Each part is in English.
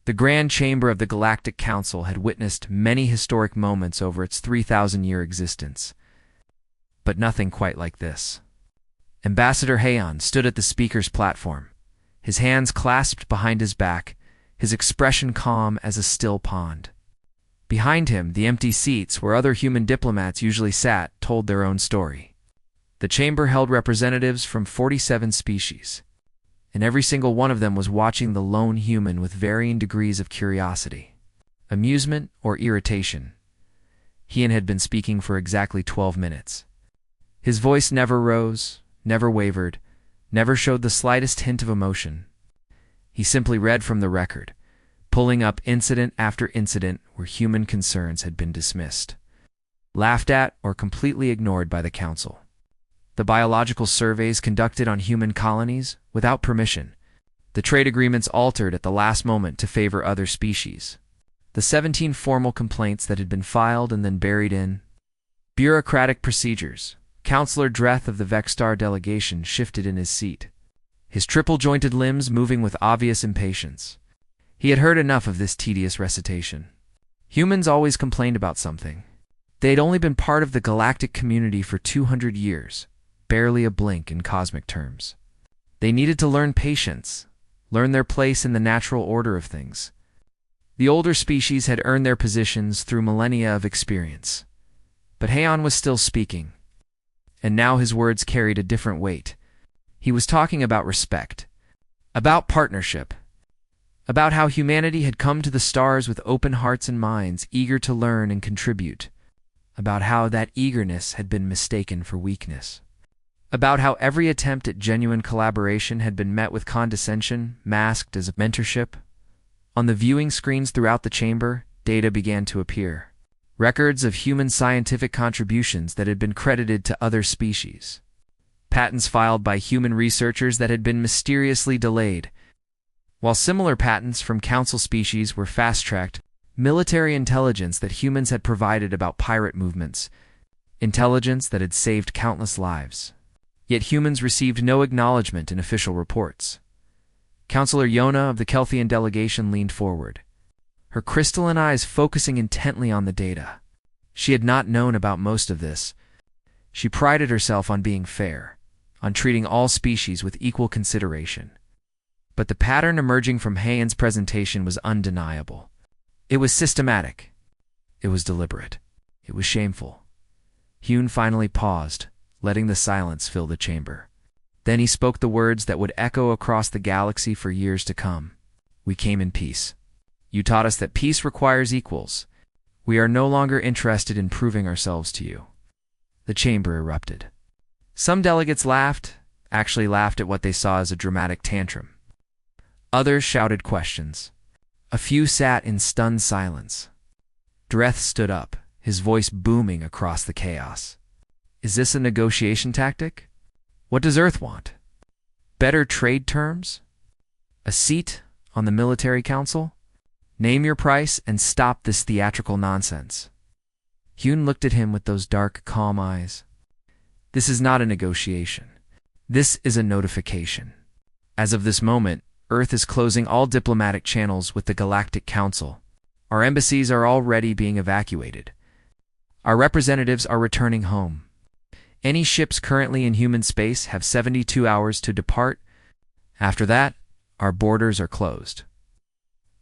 The Grand Chamber of the Galactic Council had witnessed many historic moments over its 3,000-year existence, but nothing quite like this. Ambassador Heian stood at the speaker's platform, his hands clasped behind his back, his expression calm as a still pond. Behind him, the empty seats where other human diplomats usually sat told their own story. The chamber held representatives from 47 species, and every single one of them was watching the lone human with varying degrees of curiosity, amusement, or irritation. Heian had been speaking for exactly 12 minutes. His voice never rose, never wavered, never showed the slightest hint of emotion. He simply read from the record, pulling up incident after incident where human concerns had been dismissed, laughed at, or completely ignored by the Council. The biological surveys conducted on human colonies without permission, the trade agreements altered at the last moment to favor other species, the 17 formal complaints that had been filed and then buried in bureaucratic procedures. Councillor Dreth of the Vexstar delegation shifted in his seat, his triple-jointed limbs moving with obvious impatience. He had heard enough of this tedious recitation. Humans always complained about something. They had only been part of the galactic community for 200 years, barely a blink in cosmic terms. They needed to learn patience, learn their place in the natural order of things. The older species had earned their positions through millennia of experience. But Heian was still speaking, and now his words carried a different weight. He was talking about respect, about partnership, about how humanity had come to the stars with open hearts and minds, eager to learn and contribute, about how that eagerness had been mistaken for weakness, about how every attempt at genuine collaboration had been met with condescension, masked as mentorship. On the viewing screens throughout the chamber, data began to appear. Records of human scientific contributions that had been credited to other species. Patents filed by human researchers that had been mysteriously delayed. While similar patents from council species were fast-tracked, military intelligence that humans had provided about pirate movements, intelligence that had saved countless lives. Yet humans received no acknowledgement in official reports. Councillor Yona of the Kelthian delegation leaned forward, her crystalline eyes focusing intently on the data. She had not known about most of this. She prided herself on being fair, on treating all species with equal consideration. But the pattern emerging from Heian's presentation was undeniable. It was systematic. It was deliberate. It was shameful. Hyun finally paused, letting the silence fill the chamber. Then he spoke the words that would echo across the galaxy for years to come. We came in peace. You taught us that peace requires equals. We are no longer interested in proving ourselves to you. The chamber erupted. Some delegates laughed, actually laughed at what they saw as a dramatic tantrum. Others shouted questions. A few sat in stunned silence. Dreth stood up, his voice booming across the chaos. Is this a negotiation tactic? What does Earth want? Better trade terms? A seat on the military council? Name your price and stop this theatrical nonsense. Hyun looked at him with those dark, calm eyes. This is not a negotiation. This is a notification. As of this moment, Earth is closing all diplomatic channels with the Galactic Council. Our embassies are already being evacuated. Our representatives are returning home. Any ships currently in human space have 72 hours to depart. After that, our borders are closed.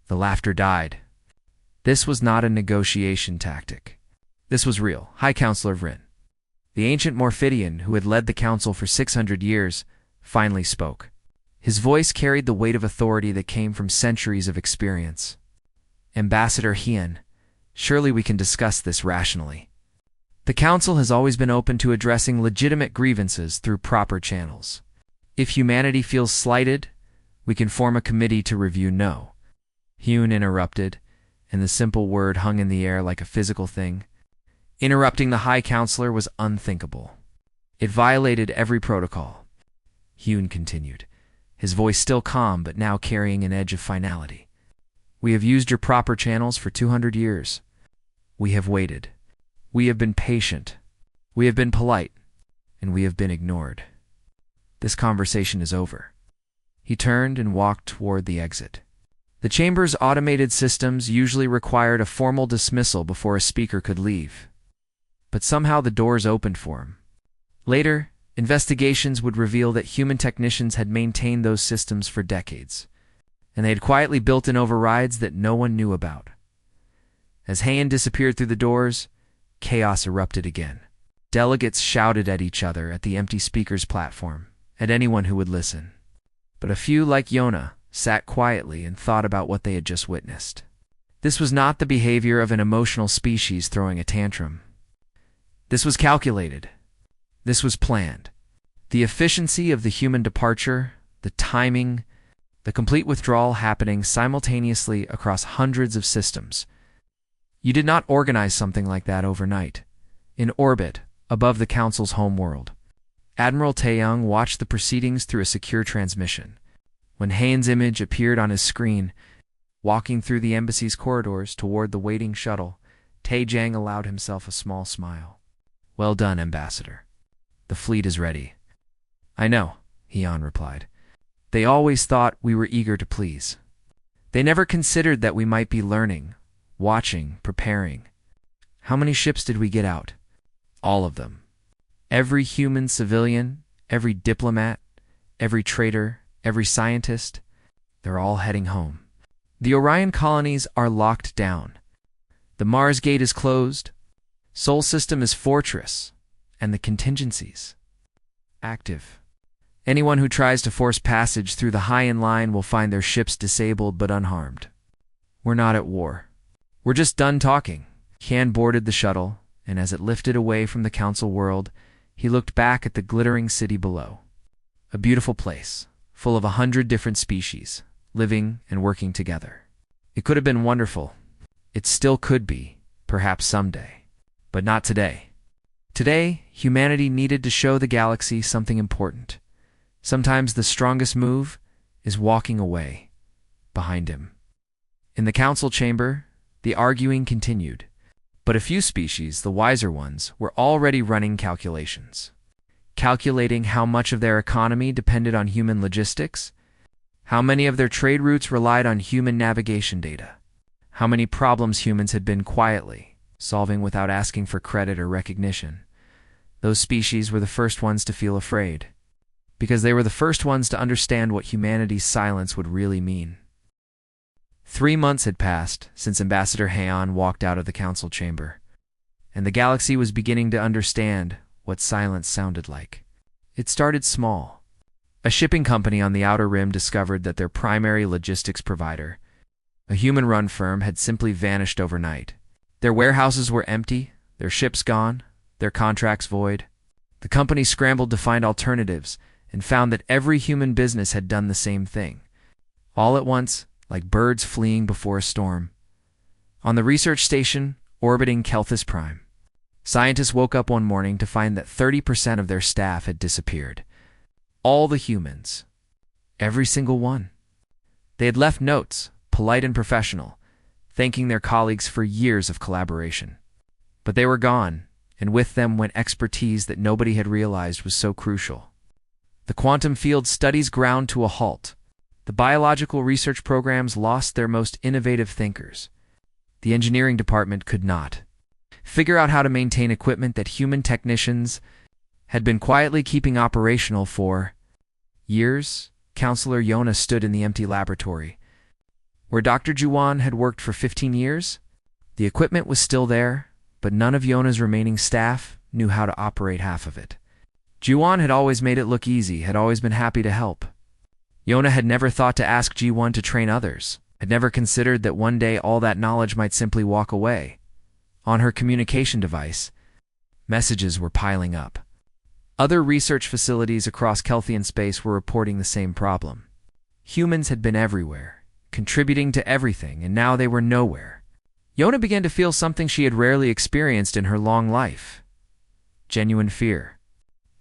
The laughter died. This was not a negotiation tactic. This was real. High Counselor Vryn, the ancient Morphidian who had led the council for 600 years, finally spoke. His voice carried the weight of authority that came from centuries of experience. Ambassador Heian, surely we can discuss this rationally. The council has always been open to addressing legitimate grievances through proper channels. If humanity feels slighted, we can form a committee to review. No. Hyun interrupted, and the simple word hung in the air like a physical thing. Interrupting the High Counselor was unthinkable. It violated every protocol. Hyun continued, his voice still calm but now carrying an edge of finality. We have used your proper channels for 200 years. We have waited. We have been patient. We have been polite. And we have been ignored. This conversation is over. He turned and walked toward the exit. The chamber's automated systems usually required a formal dismissal before a speaker could leave. But somehow the doors opened for him. Later, investigations would reveal that human technicians had maintained those systems for decades, and they had quietly built in overrides that no one knew about. As Heian disappeared through the doors, chaos erupted again. Delegates shouted at each other at the empty speaker's platform, at anyone who would listen. But a few, like Yona, sat quietly and thought about what they had just witnessed. This was not the behavior of an emotional species throwing a tantrum. This was calculated. This was planned. The efficiency of the human departure, the timing, the complete withdrawal happening simultaneously across hundreds of systems. You did not organize something like that overnight. In orbit, above the Council's homeworld, Admiral Taeyong watched the proceedings through a secure transmission. When Heian's image appeared on his screen, walking through the embassy's corridors toward the waiting shuttle, Taejang allowed himself a small smile. "Well done, Ambassador. The fleet is ready." "I know," Heian replied. "They always thought we were eager to please. They never considered that we might be learning, watching, preparing. How many ships did we get out?" "All of them. Every human civilian, every diplomat, every trader, every scientist, they're all heading home. The Orion colonies are locked down. The Mars gate is closed. Sol system is fortress, and the contingencies active. Anyone who tries to force passage through the Heian line will find their ships disabled but unharmed. We're not at war. We're just done talking." Heian boarded the shuttle, and as it lifted away from the Council world, he looked back at the glittering city below. A beautiful place, full of 100 different species, living and working together. It could have been wonderful. It still could be, perhaps someday. But not today. Today, humanity needed to show the galaxy something important. Sometimes the strongest move is walking away, behind him. In the Council chamber, the arguing continued. But a few species, the wiser ones, were already running calculations. Calculating how much of their economy depended on human logistics, how many of their trade routes relied on human navigation data, how many problems humans had been quietly solving without asking for credit or recognition. Those species were the first ones to feel afraid, because they were the first ones to understand what humanity's silence would really mean. 3 months had passed since Ambassador Heian walked out of the Council chamber, and the galaxy was beginning to understand what silence sounded like. It started small. A shipping company on the Outer Rim discovered that their primary logistics provider, a human-run firm, had simply vanished overnight. Their warehouses were empty, their ships gone, their contracts void. The company scrambled to find alternatives and found that every human business had done the same thing. All at once, like birds fleeing before a storm. On the research station orbiting Kelthus Prime, scientists woke up one morning to find that 30% of their staff had disappeared. All the humans. Every single one. They had left notes, polite and professional, thanking their colleagues for years of collaboration. But they were gone, and with them went expertise that nobody had realized was so crucial. The quantum field studies ground to a halt. The biological research programs lost their most innovative thinkers. The engineering department could not figure out how to maintain equipment that human technicians had been quietly keeping operational for years. Counselor Yona stood in the empty laboratory, where Dr. Juwan had worked for 15 years. The equipment was still there, but none of Yona's remaining staff knew how to operate half of it. Juwan had always made it look easy, had always been happy to help. Yona had never thought to ask G1 to train others, had never considered that one day all that knowledge might simply walk away. On her communication device, messages were piling up. Other research facilities across Kelthian space were reporting the same problem. Humans had been everywhere, contributing to everything, and now they were nowhere. Yona began to feel something she had rarely experienced in her long life. Genuine fear.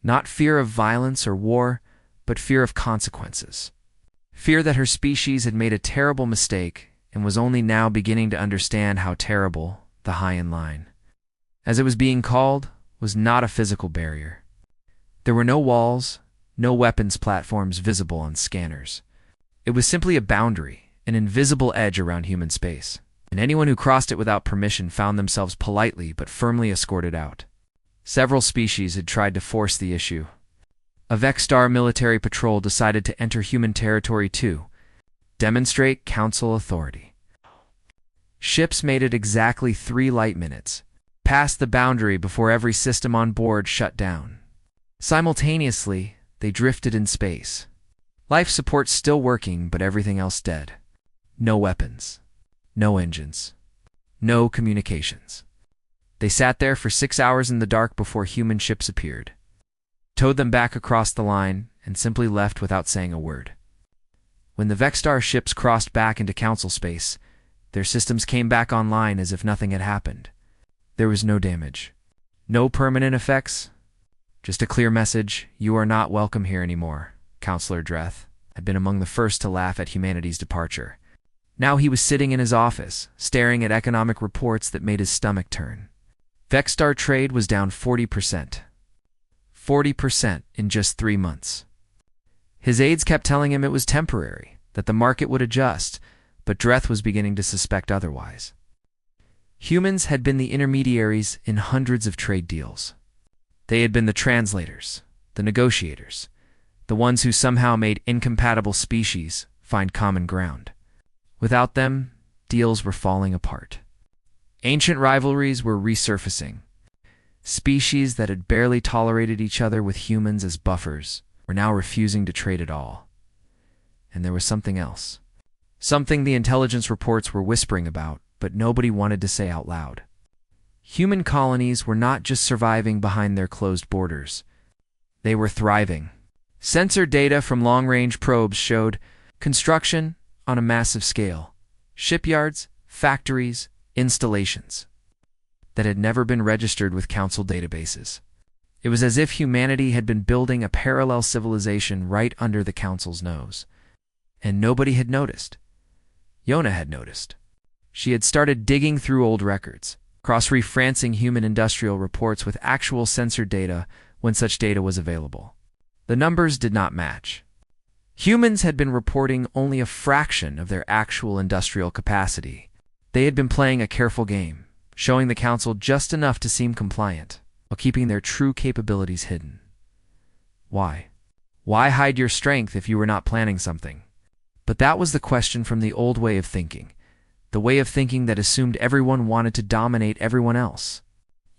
Not fear of violence or war, but fear of consequences. Fear that her species had made a terrible mistake and was only now beginning to understand how terrible the Heian line, as it was being called, was not a physical barrier. There were no walls, no weapons platforms visible on scanners. It was simply a boundary, an invisible edge around human space, and anyone who crossed it without permission found themselves politely but firmly escorted out. Several species had tried to force the issue. A Vexstar military patrol decided to enter human territory to demonstrate council authority. Ships made it exactly 3 light minutes, past the boundary before every system on board shut down. Simultaneously, they drifted in space. Life support still working, but everything else dead. No weapons, no engines, no communications. They sat there for 6 hours in the dark before human ships appeared, towed them back across the line, and simply left without saying a word. When the Vexstar ships crossed back into council space, their systems came back online as if nothing had happened. There was no damage, no permanent effects, just a clear message: you are not welcome here anymore. Counselor Dreth had been among the first to laugh at humanity's departure. Now he was sitting in his office, staring at economic reports that made his stomach turn. Vexstar trade was down 40%. 40% in just 3 months. His aides kept telling him it was temporary, that the market would adjust, but Dreth was beginning to suspect otherwise. Humans had been the intermediaries in hundreds of trade deals. They had been the translators, the negotiators, the ones who somehow made incompatible species find common ground. Without them, deals were falling apart. Ancient rivalries were resurfacing. Species that had barely tolerated each other with humans as buffers were now refusing to trade at all. And there was something else. Something the intelligence reports were whispering about, but nobody wanted to say out loud. Human colonies were not just surviving behind their closed borders. They were thriving. Sensor data from long-range probes showed construction on a massive scale, shipyards, factories, installations that had never been registered with council databases. It was as if humanity had been building a parallel civilization right under the council's nose. And nobody had noticed. Yona had noticed. She had started digging through old records, cross-referencing human industrial reports with actual sensor data when such data was available. The numbers did not match. Humans had been reporting only a fraction of their actual industrial capacity. They had been playing a careful game, showing the council just enough to seem compliant, while keeping their true capabilities hidden. Why? Why hide your strength if you were not planning something? But that was the question from the old way of thinking, the way of thinking that assumed everyone wanted to dominate everyone else.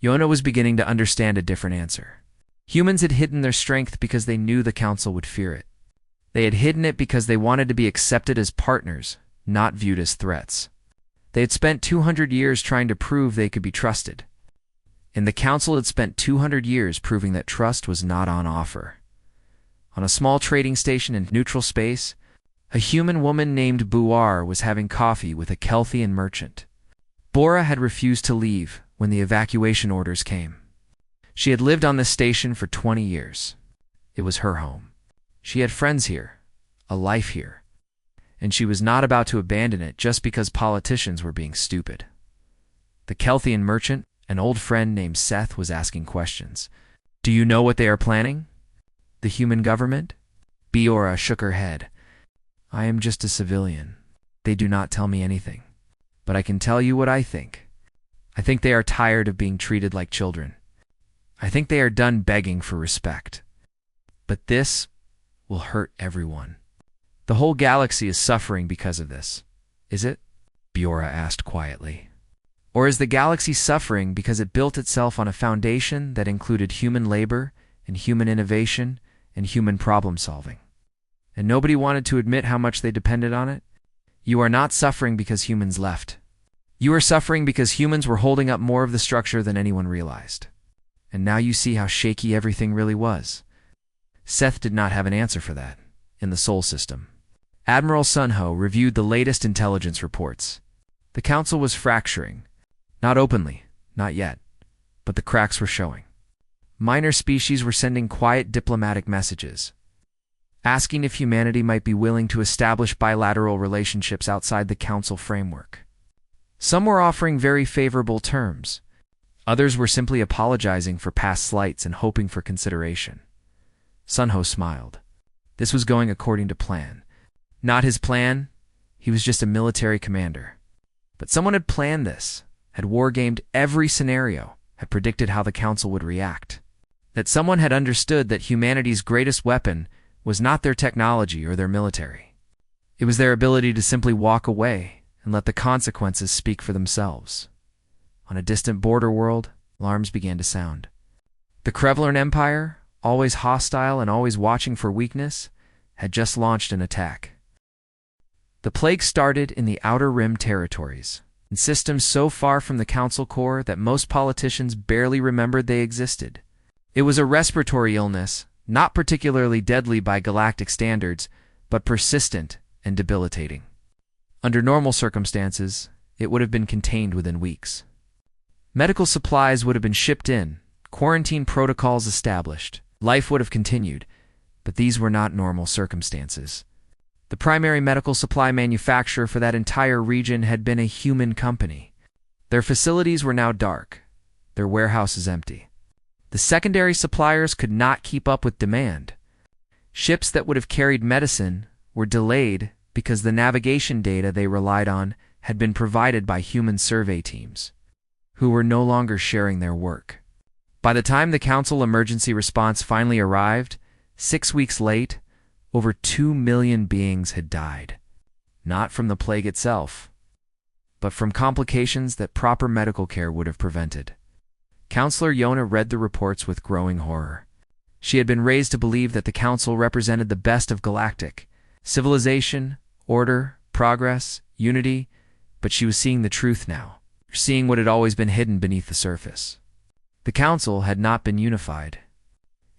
Yona was beginning to understand a different answer. Humans had hidden their strength because they knew the council would fear it. They had hidden it because they wanted to be accepted as partners, not viewed as threats. They had spent 200 years trying to prove they could be trusted. And the council had spent 200 years proving that trust was not on offer. On a small trading station in neutral space, a human woman named Buar was having coffee with a Kelthian merchant. Bora had refused to leave when the evacuation orders came. She had lived on this station for 20 years. It was her home. She had friends here, a life here, and she was not about to abandon it just because politicians were being stupid. The Kelthian merchant, an old friend named Seth, was asking questions. "Do you know what they are planning? The human government?" Biora shook her head. "I am just a civilian. They do not tell me anything. But I can tell you what I think. I think they are tired of being treated like children. I think they are done begging for respect. But this will hurt everyone. The whole galaxy is suffering because of this. Is it?" Biora asked quietly. "Or is the galaxy suffering because it built itself on a foundation that included human labor and human innovation and human problem-solving? And nobody wanted to admit how much they depended on it? You are not suffering because humans left. You are suffering because humans were holding up more of the structure than anyone realized. And now you see how shaky everything really was." Seth did not have an answer for that in the Sol system. Admiral Sunho reviewed the latest intelligence reports. The council was fracturing. Not openly, not yet, but the cracks were showing. Minor species were sending quiet diplomatic messages, asking if humanity might be willing to establish bilateral relationships outside the council framework. Some were offering very favorable terms. Others were simply apologizing for past slights and hoping for consideration. Sunho smiled. This was going according to plan. Not his plan. He was just a military commander. But someone had planned this, had wargamed every scenario, had predicted how the council would react. That someone had understood that humanity's greatest weapon was not their technology or their military. It was their ability to simply walk away and let the consequences speak for themselves. On a distant border world, alarms began to sound. The Krevlern Empire, always hostile and always watching for weakness, had just launched an attack. The plague started in the Outer Rim territories, in systems so far from the Council Core that most politicians barely remembered they existed. It was a respiratory illness, not particularly deadly by galactic standards, but persistent and debilitating. Under normal circumstances, it would have been contained within weeks. Medical supplies would have been shipped in, quarantine protocols established, life would have continued, but these were not normal circumstances. The primary medical supply manufacturer for that entire region had been a human company. Their facilities were now dark, their warehouses empty. The secondary suppliers could not keep up with demand. Ships that would have carried medicine were delayed because the navigation data they relied on had been provided by human survey teams, who were no longer sharing their work. By the time the Council emergency response finally arrived, 6 weeks late, over 2 million beings had died. Not from the plague itself, but from complications that proper medical care would have prevented. Counselor Yona read the reports with growing horror. She had been raised to believe that the Council represented the best of galactic civilization, order, progress, unity, but she was seeing the truth now, seeing what had always been hidden beneath the surface. The Council had not been unified.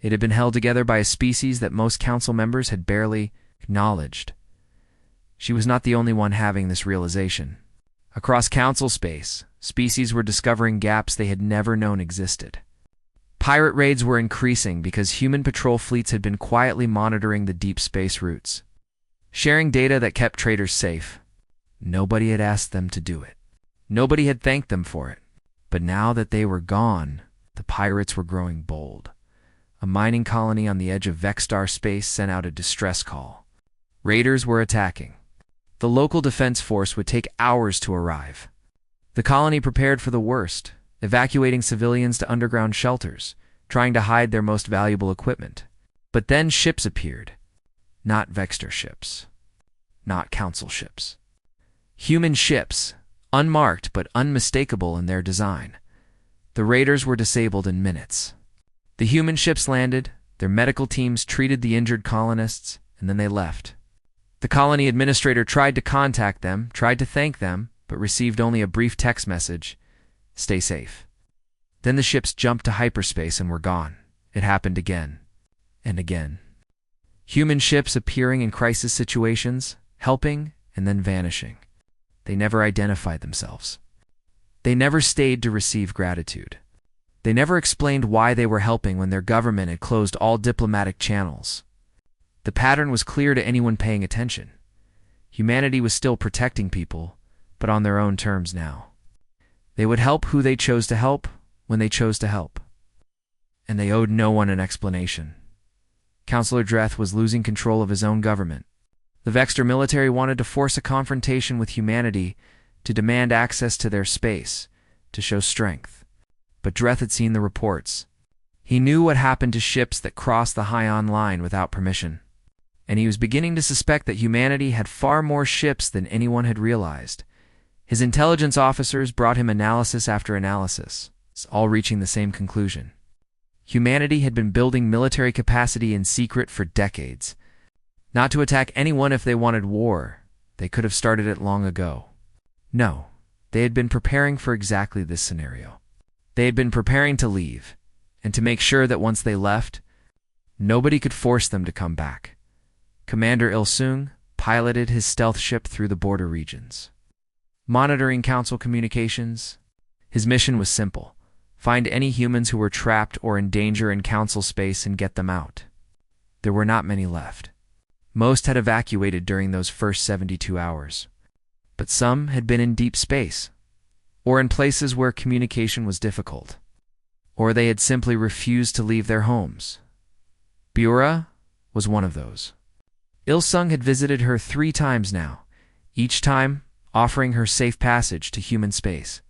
It had been held together by a species that most Council members had barely acknowledged. She was not the only one having this realization. Across Council space, species were discovering gaps they had never known existed. Pirate raids were increasing because human patrol fleets had been quietly monitoring the deep space routes, sharing data that kept traders safe. Nobody had asked them to do it. Nobody had thanked them for it. But now that they were gone, the pirates were growing bold. A mining colony on the edge of Vexstar space sent out a distress call. Raiders were attacking. The local defense force would take hours to arrive. The colony prepared for the worst, evacuating civilians to underground shelters, trying to hide their most valuable equipment. But then ships appeared. Not Vexter ships. Not Council ships. Human ships, unmarked but unmistakable in their design. The raiders were disabled in minutes. The human ships landed, their medical teams treated the injured colonists, and then they left. The colony administrator tried to contact them, tried to thank them, but received only a brief text message, "Stay safe." Then the ships jumped to hyperspace and were gone. It happened again and again. Human ships appearing in crisis situations, helping, and then vanishing. They never identified themselves. They never stayed to receive gratitude. They never explained why they were helping when their government had closed all diplomatic channels. The pattern was clear to anyone paying attention. Humanity was still protecting people, but on their own terms now. They would help who they chose to help when they chose to help. And they owed no one an explanation. Councillor Dreth was losing control of his own government. The Vexter military wanted to force a confrontation with humanity, to demand access to their space, to show strength. But Dreth had seen the reports. He knew what happened to ships that crossed the High-On line without permission. And he was beginning to suspect that humanity had far more ships than anyone had realized. His intelligence officers brought him analysis after analysis, all reaching the same conclusion. Humanity had been building military capacity in secret for decades. Not to attack anyone if they wanted war. They could have started it long ago. No, they had been preparing for exactly this scenario. They had been preparing to leave, and to make sure that once they left, nobody could force them to come back. Commander Il-sung piloted his stealth ship through the border regions, monitoring Council communications. His mission was simple: find any humans who were trapped or in danger in Council space and get them out. There were not many left. Most had evacuated during those first 72 hours. But some had been in deep space, or in places where communication was difficult, or they had simply refused to leave their homes. Biura was one of those. Il-sung had visited her 3 times now, each time offering her safe passage to human space.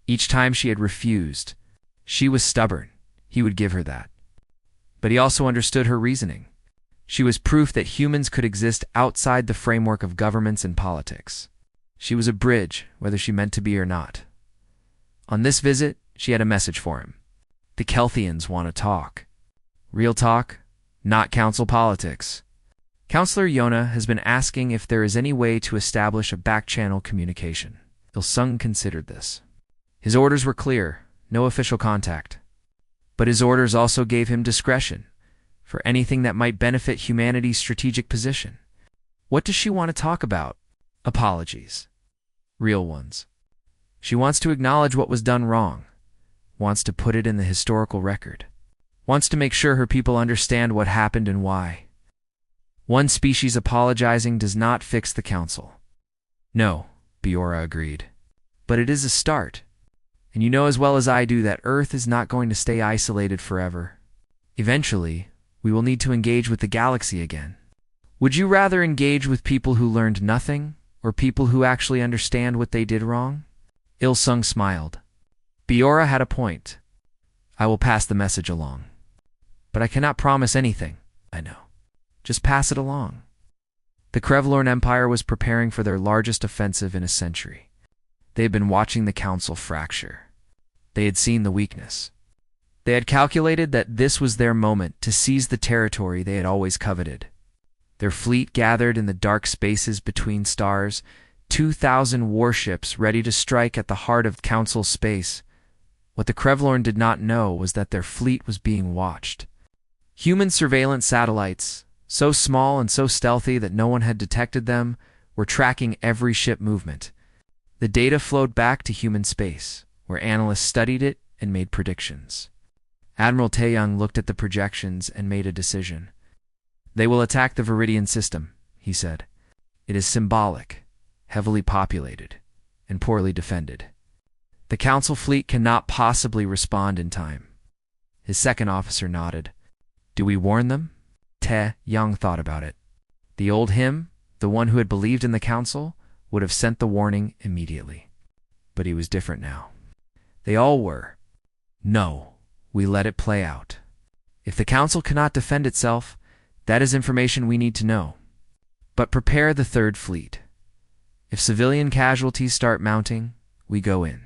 Each time she had refused. She was stubborn. He would give her that. But he also understood her reasoning. She was proof that humans could exist outside the framework of governments and politics. She was a bridge, whether she meant to be or not. On this visit, she had a message for him. The Kelthians want to talk. Real talk, not council politics. Counselor Yona has been asking if there is any way to establish a back-channel communication. Il-sung considered this. His orders were clear, no official contact. But his orders also gave him discretion for anything that might benefit humanity's strategic position. What does she want to talk about? Apologies. Real ones. She wants to acknowledge what was done wrong, wants to put it in the historical record, wants to make sure her people understand what happened and why. One species apologizing does not fix the council. No, Biora agreed. But it is a start. And you know as well as I do that Earth is not going to stay isolated forever. Eventually, we will need to engage with the galaxy again. Would you rather engage with people who learned nothing, or people who actually understand what they did wrong? Il-sung smiled. Biora had a point. I will pass the message along. But I cannot promise anything, I know. Just pass it along. The Krevlorn Empire was preparing for their largest offensive in a century. They had been watching the council fracture. They had seen the weakness. They had calculated that this was their moment to seize the territory they had always coveted. Their fleet gathered in the dark spaces between stars, 2,000 warships ready to strike at the heart of council space. What the Krevlorn did not know was that their fleet was being watched. Human surveillance satellites, so small and so stealthy that no one had detected them, were tracking every ship movement. The data flowed back to human space, where analysts studied it and made predictions. Admiral Taeyang looked at the projections and made a decision. They will attack the Viridian system, he said. It is symbolic, heavily populated, and poorly defended. The council fleet cannot possibly respond in time. His second officer nodded. Do we warn them? Taeyang thought about it. The old him, the one who had believed in the council, would have sent the warning immediately. But he was different now. They all were. No, we let it play out. If the council cannot defend itself, that is information we need to know. But prepare the third fleet. If civilian casualties start mounting, we go in.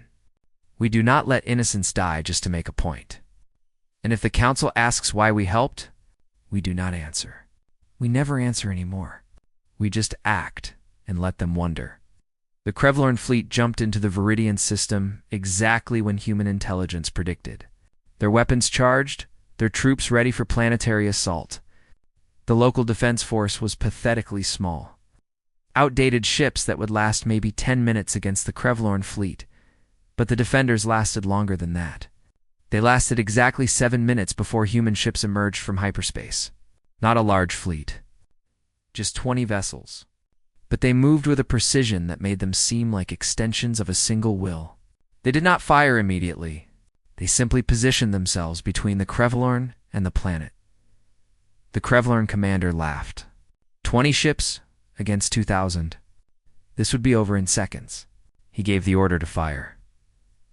We do not let innocents die just to make a point. And if the council asks why we helped, we do not answer. We never answer anymore. We just act and let them wonder. The Krevlorn fleet jumped into the Viridian system exactly when human intelligence predicted. Their weapons charged, their troops ready for planetary assault. The local defense force was pathetically small. Outdated ships that would last maybe 10 minutes against the Krevlorn fleet, but the defenders lasted longer than that. They lasted exactly 7 minutes before human ships emerged from hyperspace. Not a large fleet. Just 20 vessels. But they moved with a precision that made them seem like extensions of a single will. They did not fire immediately. They simply positioned themselves between the Krevlorn and the planet. The Krevlorn commander laughed. 20 ships against 2,000. This would be over in seconds. He gave the order to fire.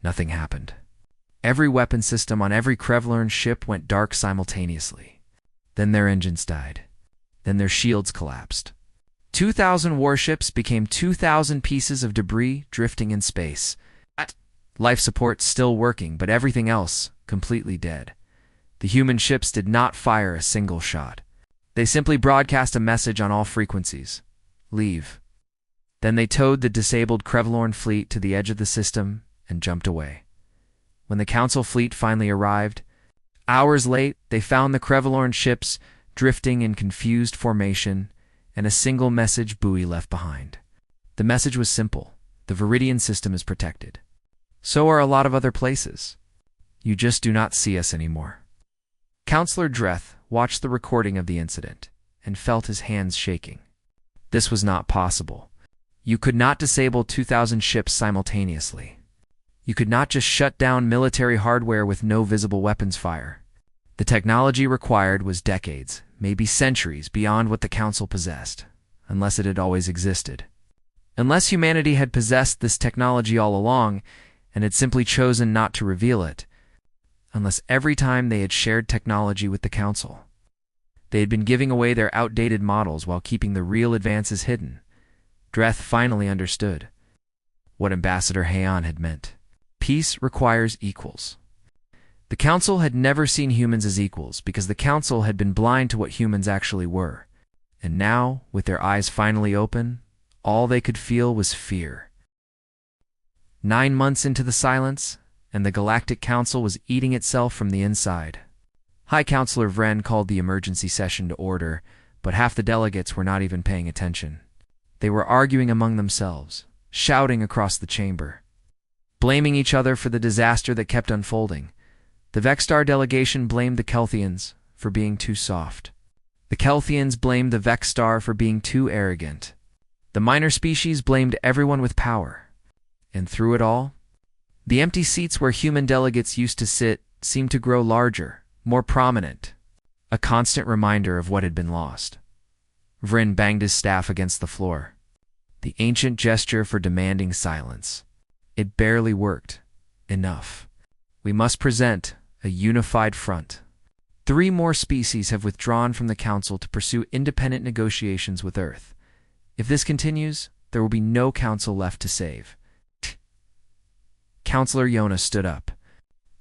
Nothing happened. Every weapon system on every Krevlorn ship went dark simultaneously. Then their engines died. Then their shields collapsed. 2,000 warships became 2,000 pieces of debris drifting in space. Life support still working, but everything else completely dead. The human ships did not fire a single shot. They simply broadcast a message on all frequencies. Leave. Then they towed the disabled Krevlorn fleet to the edge of the system and jumped away. When the council fleet finally arrived, hours late, they found the Krevlorn ships drifting in confused formation and a single message buoy left behind. The message was simple. The Viridian system is protected. So are a lot of other places. You just do not see us anymore. Counselor Dreth watched the recording of the incident and felt his hands shaking. This was not possible. You could not disable 2,000 ships simultaneously. You could not just shut down military hardware with no visible weapons fire. The technology required was decades, maybe centuries beyond what the Council possessed, unless it had always existed. Unless humanity had possessed this technology all along and had simply chosen not to reveal it, unless every time they had shared technology with the Council, they had been giving away their outdated models while keeping the real advances hidden, Dreth finally understood what Ambassador Heian had meant. Peace requires equals. The Council had never seen humans as equals because the Council had been blind to what humans actually were. And now, with their eyes finally open, all they could feel was fear. 9 months into the silence, and the Galactic Council was eating itself from the inside. High Counselor Vren called the emergency session to order, but half the delegates were not even paying attention. They were arguing among themselves, shouting across the chamber, blaming each other for the disaster that kept unfolding. The Vexstar delegation blamed the Kelthians for being too soft. The Kelthians blamed the Vexstar for being too arrogant. The minor species blamed everyone with power. And through it all, the empty seats where human delegates used to sit seemed to grow larger, more prominent, a constant reminder of what had been lost. Vren banged his staff against the floor, the ancient gesture for demanding silence. It barely worked. Enough. We must present a unified front. 3 more species have withdrawn from the Council to pursue independent negotiations with Earth. If this continues, there will be no Council left to save. Counselor Yona stood up.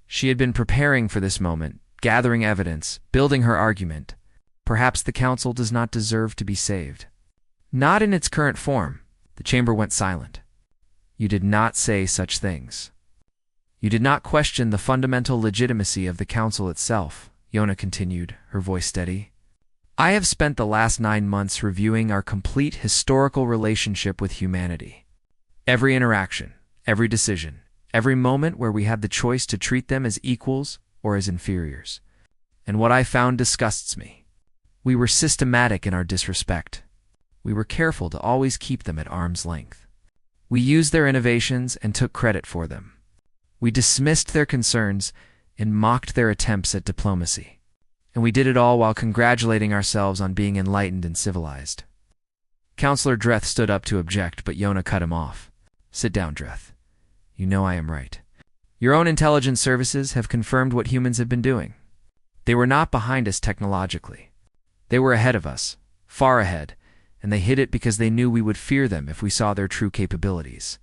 She had been preparing for this moment, gathering evidence, building her argument. Perhaps the Council does not deserve to be saved. Not in its current form. The chamber went silent. You did not say such things. You did not question the fundamental legitimacy of the Council itself, Yona continued, her voice steady. I have spent the last 9 months reviewing our complete historical relationship with humanity. Every interaction, every decision, every moment where we had the choice to treat them as equals or as inferiors. And what I found disgusts me. We were systematic in our disrespect. We were careful to always keep them at arm's length. We used their innovations and took credit for them. We dismissed their concerns and mocked their attempts at diplomacy. And we did it all while congratulating ourselves on being enlightened and civilized. Counselor Dreth stood up to object, but Yona cut him off. Sit down, Dreth. You know I am right. Your own intelligence services have confirmed what humans have been doing. They were not behind us technologically. They were ahead of us, far ahead, and they hid it because they knew we would fear them if we saw their true capabilities.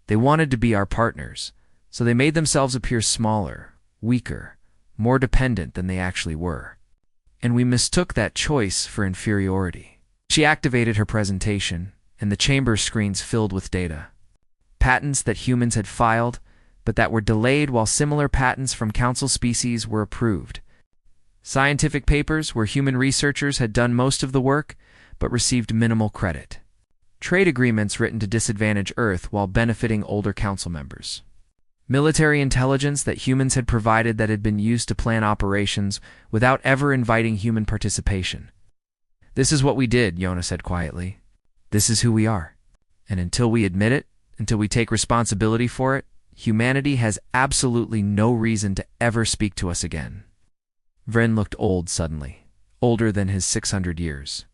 They wanted to be our partners, so they made themselves appear smaller, weaker, more dependent than they actually were. And we mistook that choice for inferiority. She activated her presentation, and the chamber screens filled with data. Patents that humans had filed, but that were delayed while similar patents from Council species were approved. Scientific papers where human researchers had done most of the work, but received minimal credit. Trade agreements written to disadvantage Earth while benefiting older Council members. Military intelligence that humans had provided that had been used to plan operations without ever inviting human participation. This is what we did, Yona said quietly. This is who we are. And until we admit it, until we take responsibility for it, humanity has absolutely no reason to ever speak to us again. Vren looked old suddenly, older than his 600 years.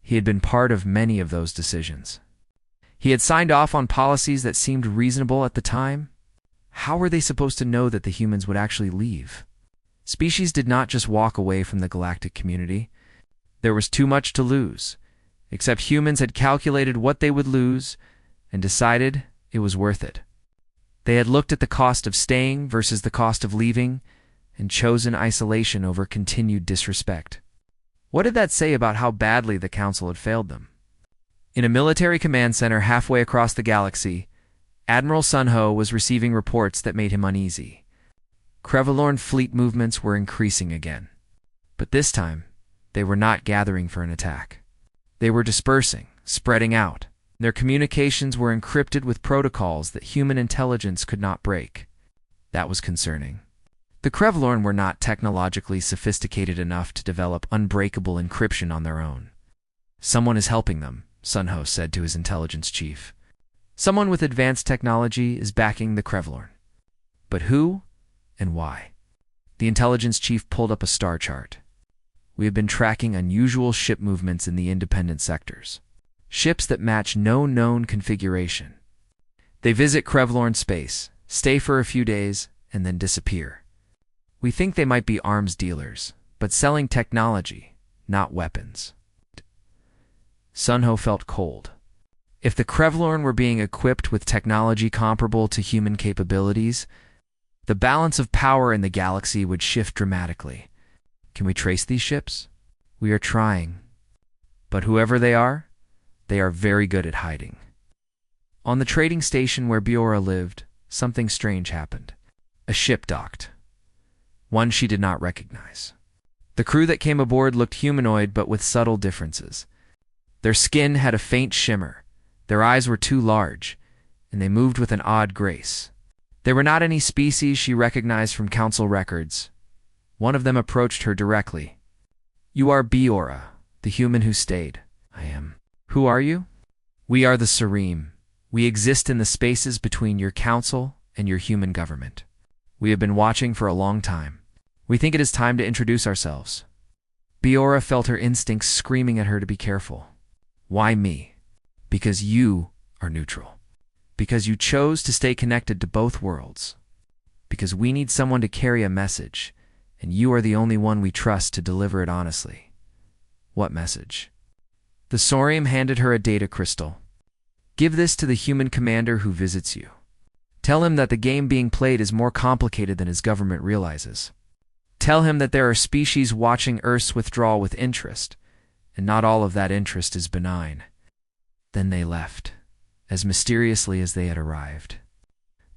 He had been part of many of those decisions. He had signed off on policies that seemed reasonable at the time. How were they supposed to know that the humans would actually leave? Species did not just walk away from the galactic community. There was too much to lose, except humans had calculated what they would lose and decided it was worth it. They had looked at the cost of staying versus the cost of leaving and chosen isolation over continued disrespect. What did that say about how badly the Council had failed them? In a military command center halfway across the galaxy, Admiral Sunho was receiving reports that made him uneasy. Krevalorn fleet movements were increasing again. But this time, they were not gathering for an attack. They were dispersing, spreading out. Their communications were encrypted with protocols that human intelligence could not break. That was concerning. The Krevalorn were not technologically sophisticated enough to develop unbreakable encryption on their own. Someone is helping them, Sunho said to his intelligence chief. Someone with advanced technology is backing the Krevalorn. But who and why? The intelligence chief pulled up a star chart. We have been tracking unusual ship movements in the independent sectors. ships that match no known configuration. They visit Krevlorn space, stay for a few days, and then disappear. We think they might be arms dealers, but selling technology, not weapons. Sunho felt cold. If the Krevlorn were being equipped with technology comparable to human capabilities, the balance of power in the galaxy would shift dramatically. Can we trace these ships? We are trying. But whoever they are very good at hiding. On the trading station where Biora lived, something strange happened. A ship docked. One she did not recognize. The crew that came aboard looked humanoid but with subtle differences. Their skin had a faint shimmer, their eyes were too large, and they moved with an odd grace. They were not any species she recognized from council records. One of them approached her directly. "You are Biora, the human who stayed." "I am." "Who are you?" "We are the Serene. We exist in the spaces between your council and your human government. We have been watching for a long time. We think it is time to introduce ourselves." Biora felt her instincts screaming at her to be careful. "Why me?" "Because you are neutral. Because you chose to stay connected to both worlds. Because we need someone to carry a message, and you are the only one we trust to deliver it honestly." "What message?" The Saurium handed her a data crystal. "Give this to the human commander who visits you. Tell him that the game being played is more complicated than his government realizes. Tell him that there are species watching Earth's withdrawal with interest, and not all of that interest is benign." Then they left, as mysteriously as they had arrived.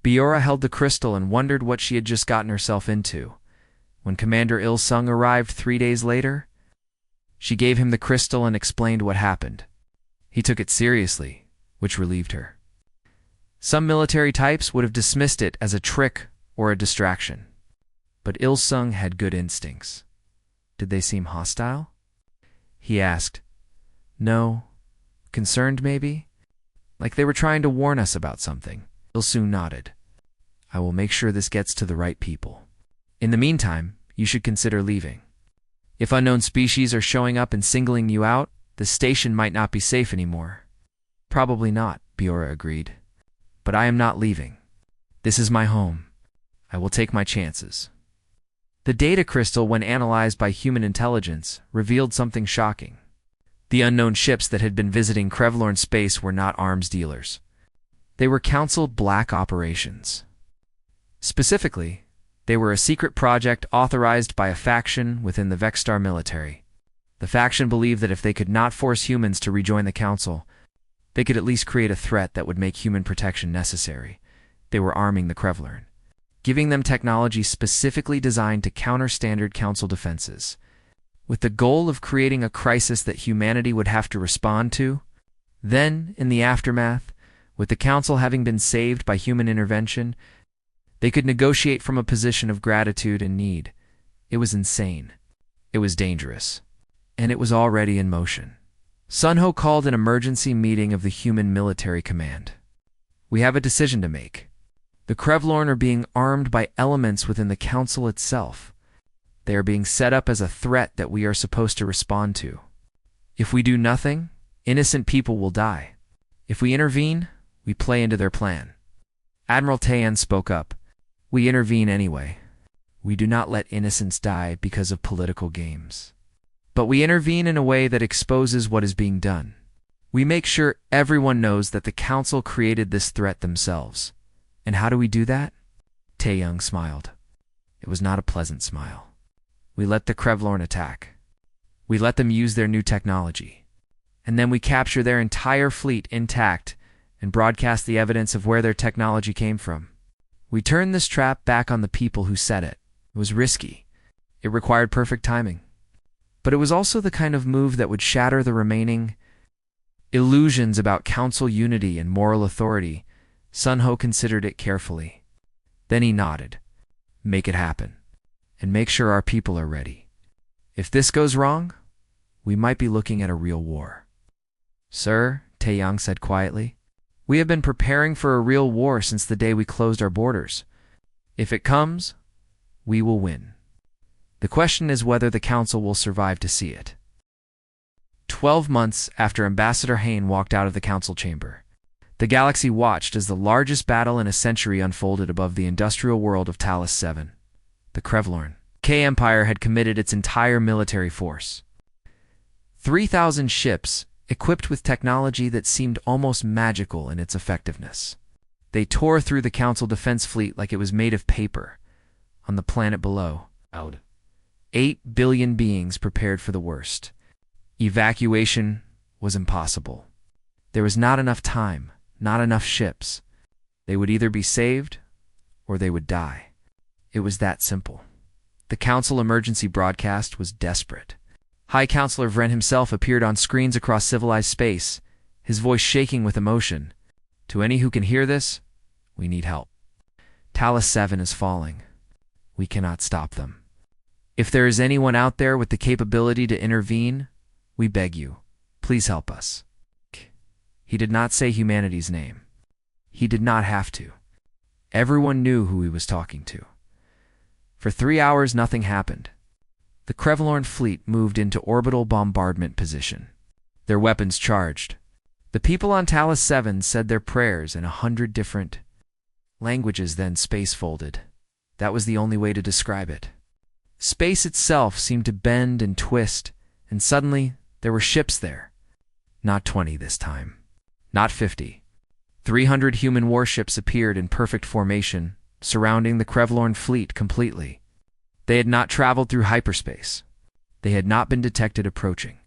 Biora held the crystal and wondered what she had just gotten herself into. When Commander Il-sung arrived 3 days later, she gave him the crystal and explained what happened. He took it seriously, which relieved her. Some military types would have dismissed it as a trick or a distraction. But Il-sung had good instincts. Did they seem hostile? He asked. "No. Concerned, maybe? Like they were trying to warn us about something." Il-sung nodded. "I will make sure this gets to the right people. In the meantime, you should consider leaving. If unknown species are showing up and singling you out, the station might not be safe anymore." "Probably not," Biora agreed. "But I am not leaving. This is my home. I will take my chances." The data crystal, when analyzed by human intelligence, revealed something shocking. The unknown ships that had been visiting Krevlorn space were not arms dealers. They were Council black operations. Specifically, they were a secret project authorized by a faction within the Vexstar military. The faction believed that if they could not force humans to rejoin the Council, they could at least create a threat that would make human protection necessary. They were arming the Krevlorn, giving them technology specifically designed to counter standard Council defenses, with the goal of creating a crisis that humanity would have to respond to. Then, in the aftermath, with the Council having been saved by human intervention, they could negotiate from a position of gratitude and need. It was insane. It was dangerous. And it was already in motion. Sunho called an emergency meeting of the human military command. "We have a decision to make. The Krevlorn are being armed by elements within the Council itself. They are being set up as a threat that we are supposed to respond to. If we do nothing, innocent people will die. If we intervene, we play into their plan." Admiral Taeyan spoke up. "We intervene anyway. We do not let innocents die because of political games. But we intervene in a way that exposes what is being done. We make sure everyone knows that the Council created this threat themselves. And how do we do that?" Taeyang smiled. It was not a pleasant smile. "We let the Krevlorn attack. We let them use their new technology. And then we capture their entire fleet intact and broadcast the evidence of where their technology came from. We turn this trap back on the people who set it. It was risky. It required perfect timing. But it was also the kind of move that would shatter the remaining illusions about Council unity and moral authority." Sunho considered it carefully. Then he nodded. "Make it happen. And make sure our people are ready. If this goes wrong, we might be looking at a real war." "Sir," Taeyang said quietly, "we have been preparing for a real war since the day we closed our borders. If it comes, we will win. The question is whether the Council will survive to see it." 12 months after Ambassador Hayne walked out of the council chamber, the galaxy watched as the largest battle in a century unfolded above the industrial world of Talos 7. The Krevlorn K Empire had committed its entire military force. 3,000 ships, equipped with technology that seemed almost magical in its effectiveness. They tore through the Council defense fleet like it was made of paper. On the planet below, 8 billion beings prepared for the worst. Evacuation was impossible. There was not enough time, not enough ships. They would either be saved, or they would die. It was that simple. The Council emergency broadcast was desperate. High Counselor Vren himself appeared on screens across civilized space, his voice shaking with emotion. To any who can hear this, we need help. Talos 7 is falling. We cannot stop them. If there is anyone out there with the capability to intervene, we beg you, please help us. He did not say humanity's name. He did not have to. Everyone knew who he was talking to. For 3 hours, nothing happened. The Krevlorn fleet moved into orbital bombardment position, their weapons charged. The people on Talos 7 said their prayers in 100 different languages, then space folded. That was the only way to describe it. Space itself seemed to bend and twist, and suddenly there were ships there. Not 20 this time. Not 50. 300 human warships appeared in perfect formation, surrounding the Krevlorn fleet completely. They had not traveled through hyperspace. They had not been detected approaching.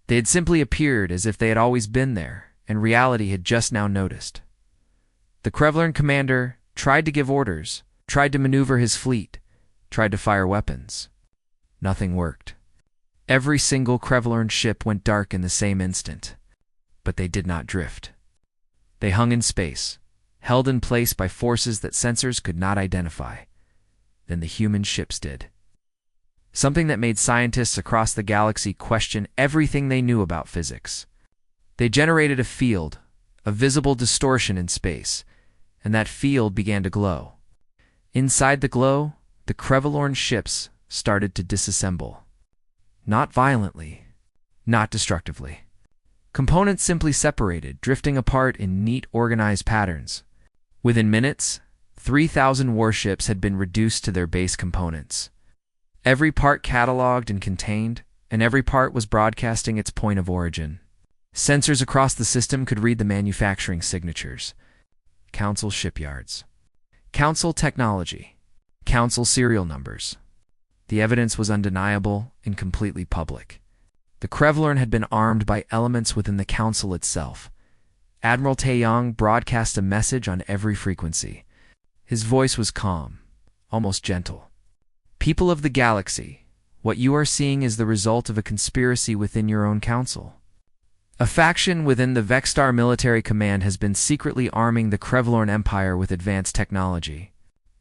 They had simply appeared as if they had always been there, and reality had just now noticed. The Krevlorn commander tried to give orders, tried to maneuver his fleet, tried to fire weapons. Nothing worked. Every single Krevlorn ship went dark in the same instant. But they did not drift. They hung in space, held in place by forces that sensors could not identify. Then the human ships did. Something that made scientists across the galaxy question everything they knew about physics. They generated a field, a visible distortion in space, and that field began to glow. Inside the glow, the Krevlorn ships started to disassemble. Not violently, not destructively. Components simply separated, drifting apart in neat, organized patterns. Within minutes, 3,000 warships had been reduced to their base components. Every part cataloged and contained, and every part was broadcasting its point of origin. Sensors across the system could read the manufacturing signatures. Council shipyards. Council technology. Council serial numbers. The evidence was undeniable and completely public. The Krevlorn had been armed by elements within the Council itself. Admiral Taeyong broadcast a message on every frequency. His voice was calm, almost gentle. People of the galaxy, what you are seeing is the result of a conspiracy within your own council. A faction within the Vexstar Military Command has been secretly arming the Krevlorn Empire with advanced technology,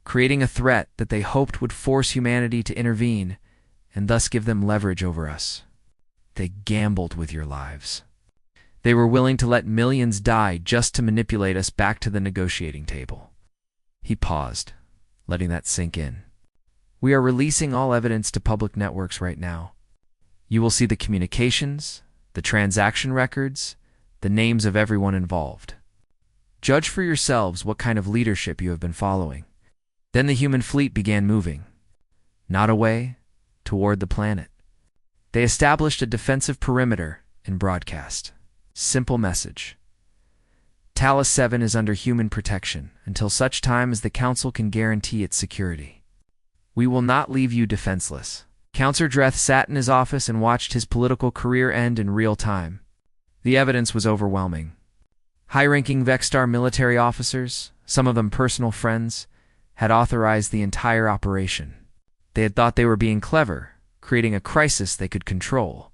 creating a threat that they hoped would force humanity to intervene and thus give them leverage over us. They gambled with your lives. They were willing to let millions die just to manipulate us back to the negotiating table. He paused, letting that sink in. We are releasing all evidence to public networks right now. You will see the communications, the transaction records, the names of everyone involved. Judge for yourselves what kind of leadership you have been following. Then the human fleet began moving, not away, toward the planet. They established a defensive perimeter and broadcast. Simple message. Talos 7 is under human protection until such time as the Council can guarantee its security. We will not leave you defenseless. Counselor Dreth sat in his office and watched his political career end in real time. The evidence was overwhelming. High-ranking Vexstar military officers, some of them personal friends, had authorized the entire operation. They had thought they were being clever, creating a crisis they could control.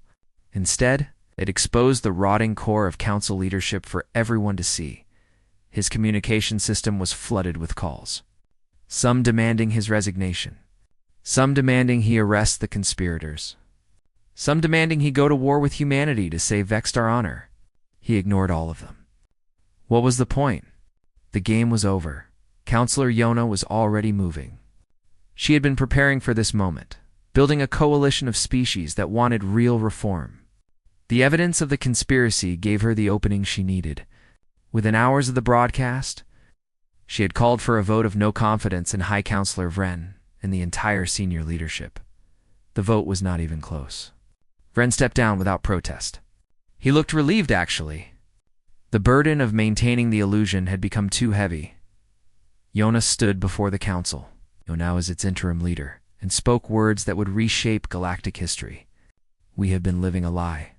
Instead, it exposed the rotting core of Council leadership for everyone to see. His communication system was flooded with calls. Some demanding his resignation. Some demanding he arrest the conspirators. Some demanding he go to war with humanity to save Vexstar honor. He ignored all of them. What was the point? The game was over. Counselor Yona was already moving. She had been preparing for this moment, building a coalition of species that wanted real reform. The evidence of the conspiracy gave her the opening she needed. Within hours of the broadcast, she had called for a vote of no confidence in High Counselor Vren and the entire senior leadership. The vote was not even close. Vren stepped down without protest. He looked relieved, actually. The burden of maintaining the illusion had become too heavy. Yona stood before the council, now as its interim leader, and spoke words that would reshape galactic history. We have been living a lie.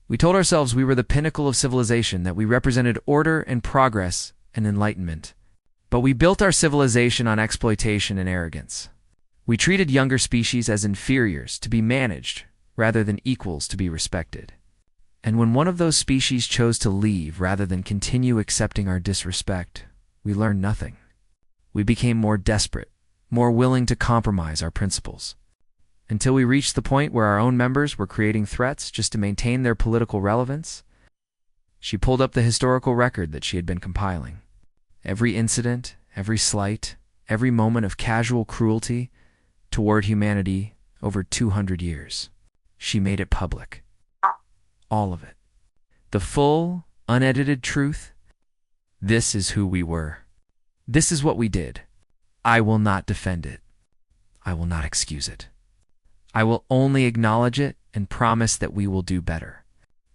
We told ourselves we were the pinnacle of civilization, that we represented order and progress and enlightenment. But we built our civilization on exploitation and arrogance. We treated younger species as inferiors to be managed rather than equals to be respected. And when one of those species chose to leave rather than continue accepting our disrespect, we learned nothing. We became more desperate, more willing to compromise our principles, until we reached the point where our own members were creating threats just to maintain their political relevance. She pulled up the historical record that she had been compiling. Every incident, every slight, every moment of casual cruelty toward humanity over 200 years. She made it public. All of it. The full, unedited truth. This is who we were. This is what we did. I will not defend it. I will not excuse it. I will only acknowledge it and promise that we will do better.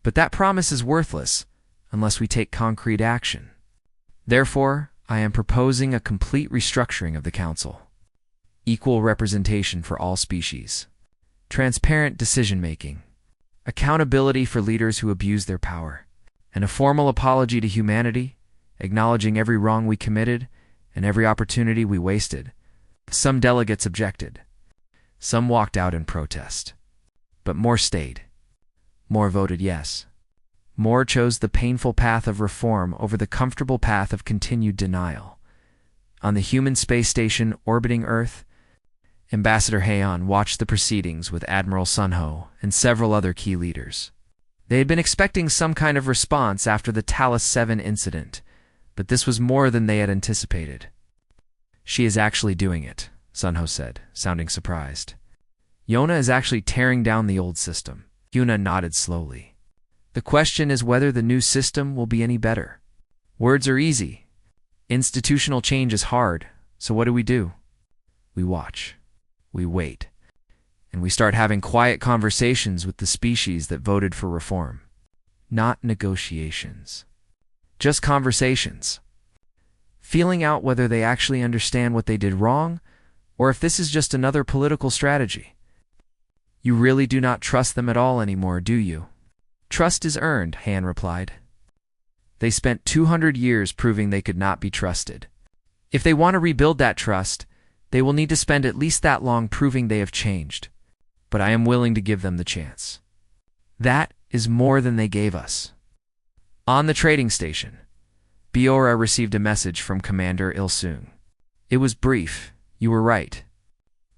But that promise is worthless unless we take concrete action. Therefore, I am proposing a complete restructuring of the Council. Equal representation for all species. Transparent decision-making. Accountability for leaders who abuse their power. And a formal apology to humanity, acknowledging every wrong we committed and every opportunity we wasted. Some delegates objected. Some walked out in protest. But more stayed. More voted yes. More chose the painful path of reform over the comfortable path of continued denial. On the human space station orbiting Earth, Ambassador Heian watched the proceedings with Admiral Sunho and several other key leaders. They had been expecting some kind of response after the Talos 7 incident, but this was more than they had anticipated. She is actually doing it, Sunho said, sounding surprised. Yona is actually tearing down the old system. Yuna nodded slowly. The question is whether the new system will be any better. Words are easy. Institutional change is hard, so what do? We watch. We wait. And we start having quiet conversations with the species that voted for reform. Not negotiations. Just conversations. Feeling out whether they actually understand what they did wrong, or if this is just another political strategy. You really do not trust them at all anymore, do you? Trust is earned, Han replied. They spent 200 years proving they could not be trusted. If they want to rebuild that trust, they will need to spend at least that long proving they have changed. But I am willing to give them the chance. That is more than they gave us. On the trading station, Biora received a message from Commander Il-sung. It was brief. You were right.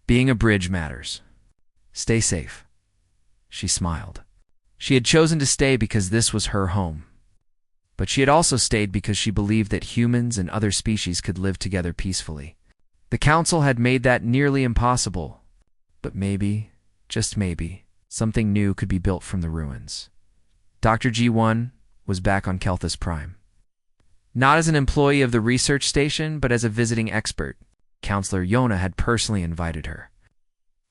Being a bridge matters. Stay safe. She smiled. She had chosen to stay because this was her home. But she had also stayed because she believed that humans and other species could live together peacefully. The Council had made that nearly impossible. But maybe, just maybe, something new could be built from the ruins. Dr. G1 was back on Kelthus Prime. Not as an employee of the research station, but as a visiting expert. Counselor Yona had personally invited her,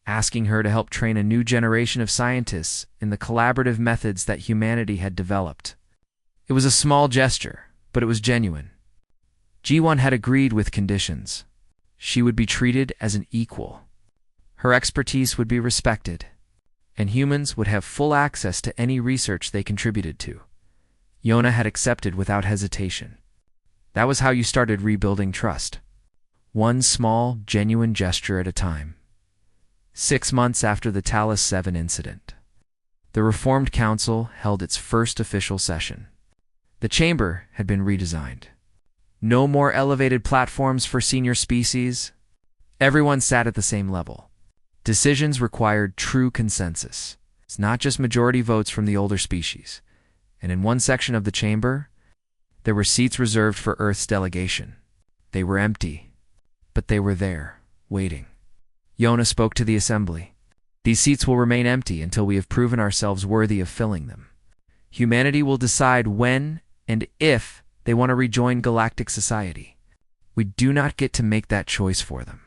asking her to help train a new generation of scientists in the collaborative methods that humanity had developed. It was a small gesture, but it was genuine. G1 had agreed with conditions. She would be treated as an equal. Her expertise would be respected, and humans would have full access to any research they contributed to. Yona had accepted without hesitation. That was how you started rebuilding trust. One small, genuine gesture at a time. 6 months after the Talos 7 incident, the Reformed Council held its first official session. The chamber had been redesigned. No more elevated platforms for senior species. Everyone sat at the same level. Decisions required true consensus. It's not just majority votes from the older species. And in one section of the chamber, there were seats reserved for Earth's delegation. They were empty, but they were there, waiting. Yona spoke to the assembly. These seats will remain empty until we have proven ourselves worthy of filling them. Humanity will decide when and if they want to rejoin galactic society. We do not get to make that choice for them.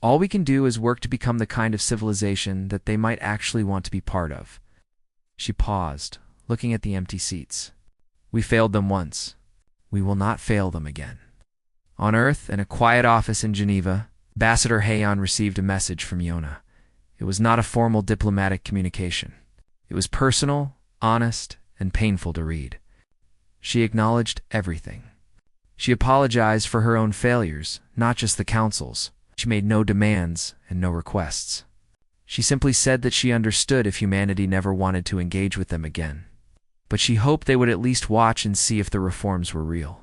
All we can do is work to become the kind of civilization that they might actually want to be part of. She paused, looking at the empty seats. We failed them once. We will not fail them again. On Earth, in a quiet office in Geneva, Ambassador Hayon received a message from Yona. It was not a formal diplomatic communication. It was personal, honest, and painful to read. She acknowledged everything. She apologized for her own failures, not just the Council's. She made no demands and no requests. She simply said that she understood if humanity never wanted to engage with them again. But she hoped they would at least watch and see if the reforms were real.